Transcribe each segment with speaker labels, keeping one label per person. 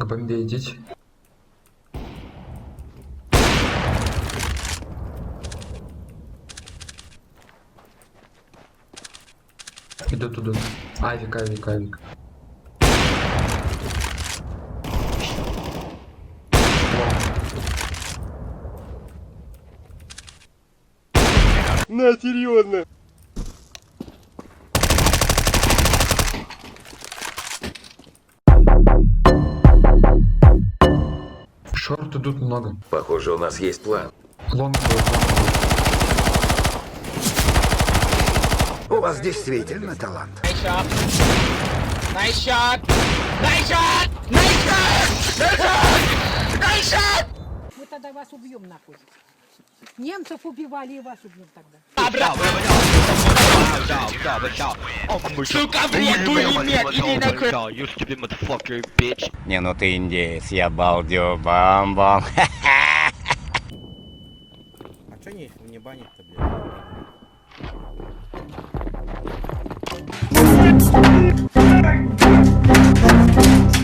Speaker 1: бомбе идите. Идут. Авик.
Speaker 2: На, серьезно.
Speaker 1: Шорт идут много.
Speaker 3: Похоже, у нас есть план.
Speaker 1: Лонг будет.
Speaker 3: У вас действительно талант.
Speaker 4: Nice shot! Nice shot! Nice shot! Nice shot! Nice shot!
Speaker 5: Мы тогда вас убьем нахуй. Немцев убивали и вас убьем тогда.
Speaker 4: Сука, блядь, пулемет, иди нахуй!
Speaker 6: You stupid motherfucker, bitch.
Speaker 7: Не, ну ты индеец, я балдю, бам-бам.
Speaker 2: А чё не банит-то, блядь?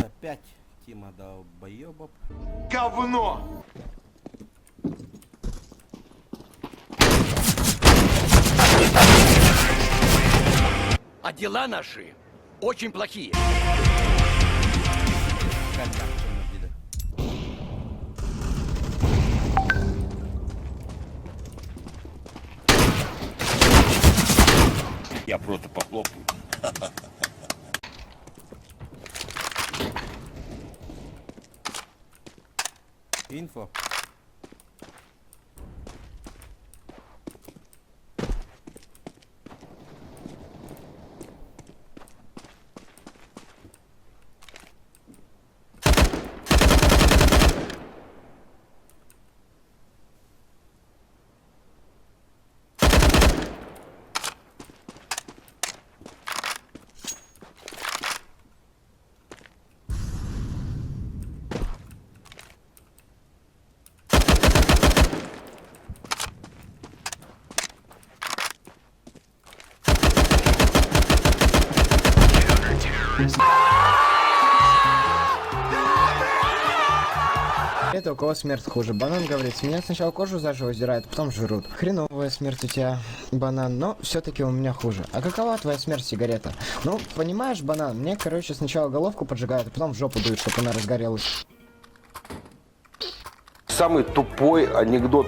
Speaker 2: Опять Тима долбоёбов.
Speaker 3: Говно!
Speaker 6: А дела наши очень плохие.
Speaker 2: Как так, чё набили?
Speaker 7: Я просто похлопаю.
Speaker 2: Инфо.
Speaker 8: Это у кого смерть хуже? Банан говорит, с меня сначала кожу заживо сдирают, потом жрут. Хреновая смерть у тебя, банан, но все-таки у меня хуже. А какова твоя смерть, сигарета? Ну, понимаешь, банан, мне, короче, сначала головку поджигают, а потом в жопу дуют, чтобы она разгорелась.
Speaker 9: Самый тупой анекдот.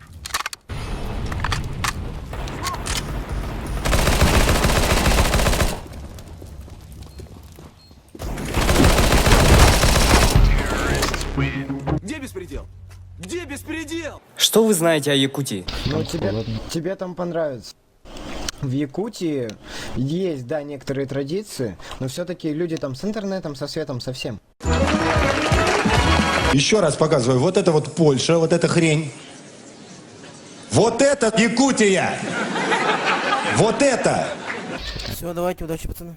Speaker 3: Где беспредел? Где беспредел?
Speaker 10: Что вы знаете о Якутии?
Speaker 8: Ну, тебе там понравится. В Якутии есть, да, некоторые традиции, но все-таки люди там с интернетом, со светом, со всем.
Speaker 11: Еще раз показываю. Вот это вот Польша, вот эта хрень. Вот это Якутия! Вот это!
Speaker 2: Все, давайте, удачи, пацаны.